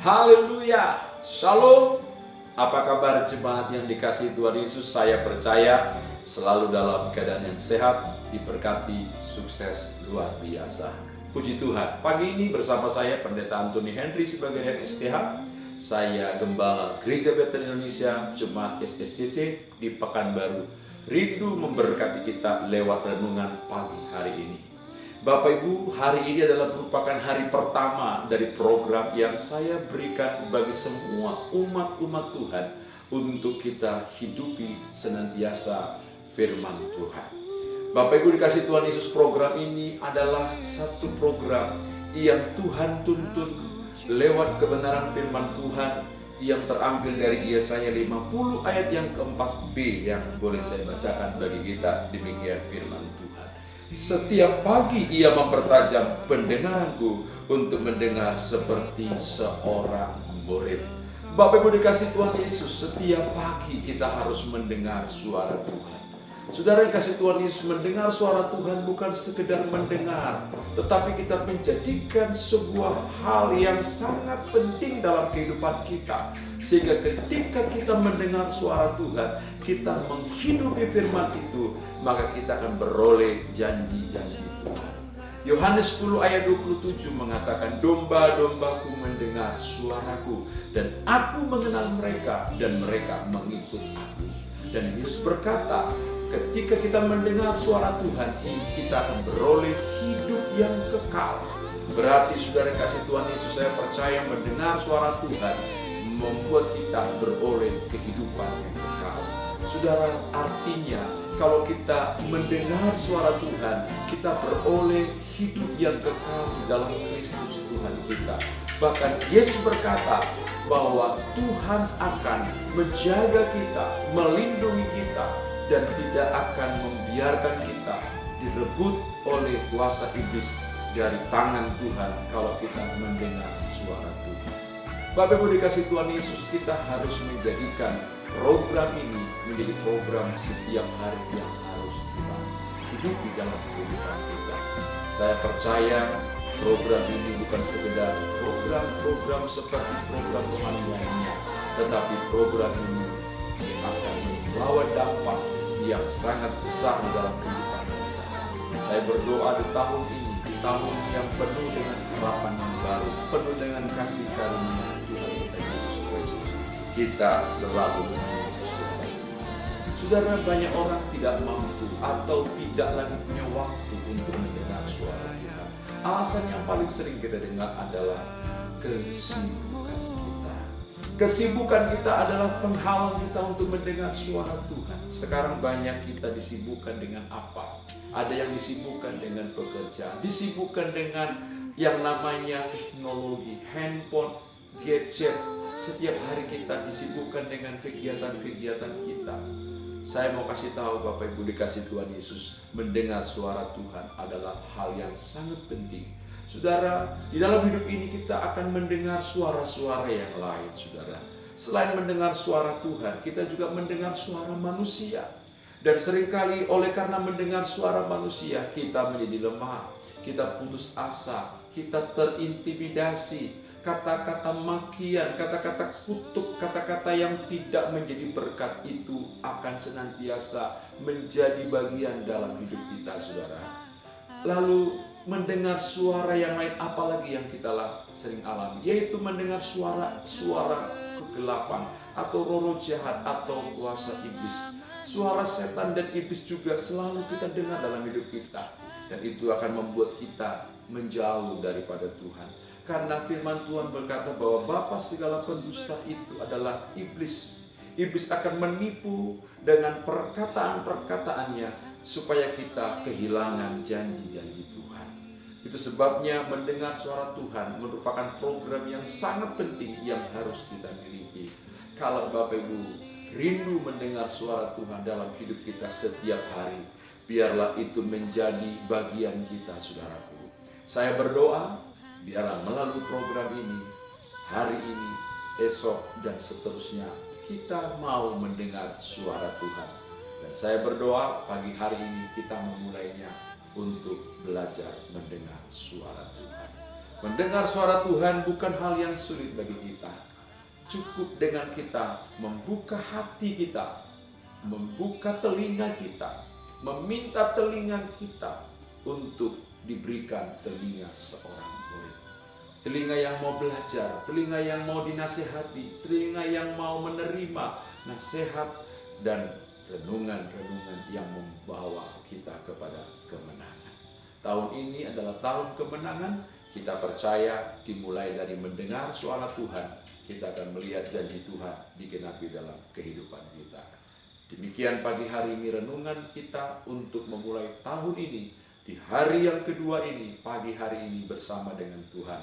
Haleluya, Shalom. Apa kabar jemaat yang dikasihi Tuhan Yesus? Saya percaya selalu dalam keadaan yang sehat, diberkati, sukses luar biasa. Puji Tuhan. Pagi ini bersama saya Pendeta Antoni Henry sebagai STH. Saya Gembala Gereja Bethel Indonesia Jemaat SSCC di Pekanbaru. Rindu memberkati kita lewat renungan pagi hari ini. Bapak Ibu, hari ini adalah merupakan hari pertama dari program yang saya berikan bagi semua umat-umat Tuhan untuk kita hidupi senantiasa firman Tuhan. Bapak Ibu dikasih Tuhan Yesus, program ini adalah satu program yang Tuhan tuntun lewat kebenaran firman Tuhan yang terambil dari Yesaya 50 ayat yang keempat B yang boleh saya bacakan bagi kita. Demikian firman Tuhan. Setiap pagi ia mempertajam pendengaranku untuk mendengar seperti seorang murid. Bapak Ibu dikasih Tuhan Yesus, setiap pagi kita harus mendengar suara Tuhan. Saudara yang kasih Tuhan Yesus, mendengar suara Tuhan bukan sekedar mendengar, tetapi kita menjadikan sebuah hal yang sangat penting dalam kehidupan kita. Sehingga ketika kita mendengar suara Tuhan, kita menghidupi firman itu, maka kita akan beroleh janji-janji Tuhan. Yohanes 10 ayat 27 mengatakan, domba-dombaku mendengar suaraku, dan aku mengenal mereka, dan mereka mengikut aku. Dan Yesus berkata, ketika kita mendengar suara Tuhan, kita akan beroleh hidup yang kekal. Berarti saudara kasih Tuhan Yesus, saya percaya mendengar suara Tuhan membuat kita beroleh kehidupan yang kekal. Saudara, artinya kalau kita mendengar suara Tuhan, kita beroleh hidup yang kekal di dalam Kristus Tuhan kita. Bahkan Yesus berkata bahwa Tuhan akan menjaga kita, melindungi kita, dan tidak akan membiarkan kita direbut oleh kuasa iblis dari tangan Tuhan kalau kita mendengar suara Tuhan. Bapak Ibu dikasih Tuhan Yesus, kita harus menjadikan program ini menjadi program setiap hari yang harus kita hidupi dalam kehidupan kita. Saya percaya program ini bukan sekedar program-program seperti program rohani lainnya, tetapi program ini akan membawa dampak yang sangat besar dalam kehidupan kita. Saya berdoa di tahun ini, tahun yang penuh dengan harapan yang baru, penuh dengan kasih karunia Tuhan kita Yesus Kristus. Kita selalu Yesus Kristus. Saudara, banyak orang tidak mampu atau tidak lagi punya waktu untuk mendengar suara Tuhan. Alasan yang paling sering kita dengar adalah kesibukan kita. Kesibukan kita adalah penghalang kita untuk mendengar suara Tuhan. Sekarang banyak kita disibukkan dengan apa? Ada yang disibukkan dengan pekerjaan, disibukkan dengan yang namanya teknologi, handphone, gadget. Setiap hari kita disibukkan dengan kegiatan-kegiatan kita. Saya mau kasih tahu Bapak Ibu dikasih Tuhan Yesus, mendengar suara Tuhan adalah hal yang sangat penting. Saudara, di dalam hidup ini kita akan mendengar suara-suara yang lain, saudara. Selain mendengar suara Tuhan, kita juga mendengar suara manusia. Dan seringkali oleh karena mendengar suara manusia, kita menjadi lemah, kita putus asa, kita terintimidasi. Kata-kata makian, kata-kata kutuk, kata-kata yang tidak menjadi berkat itu akan senantiasa menjadi bagian dalam hidup kita, saudara. Lalu mendengar suara yang lain, apalagi yang kita sering alami, yaitu mendengar suara kegelapan atau roh jahat atau kuasa iblis. Suara setan dan iblis juga selalu kita dengar dalam hidup kita, dan itu akan membuat kita menjauh daripada Tuhan. Karena firman Tuhan berkata bahwa bapa segala pendusta itu adalah iblis. Iblis akan menipu dengan perkataan-perkataannya supaya kita kehilangan janji-janji Tuhan. Itu sebabnya mendengar suara Tuhan merupakan program yang sangat penting yang harus kita miliki. Kalau Bapak Ibu rindu mendengar suara Tuhan dalam hidup kita setiap hari, biarlah itu menjadi bagian kita, saudaraku. Saya berdoa, biarlah melalui program ini, hari ini, esok, dan seterusnya, kita mau mendengar suara Tuhan. Dan saya berdoa pagi hari ini kita memulainya untuk belajar mendengar suara Tuhan. Mendengar suara Tuhan bukan hal yang sulit bagi kita. Cukup dengan kita membuka hati kita, membuka telinga kita, meminta telinga kita untuk diberikan telinga seorang murid. Telinga yang mau belajar, telinga yang mau dinasihati, telinga yang mau menerima nasihat dan renungan-renungan yang membawa kita kepada kemenangan. Tahun ini adalah tahun kemenangan. Kita percaya dimulai dari mendengar suara Tuhan, kita akan melihat janji Tuhan digenapi dalam kehidupan kita. Demikian pagi hari ini renungan kita untuk memulai tahun ini. Di hari yang kedua ini, pagi hari ini bersama dengan Tuhan.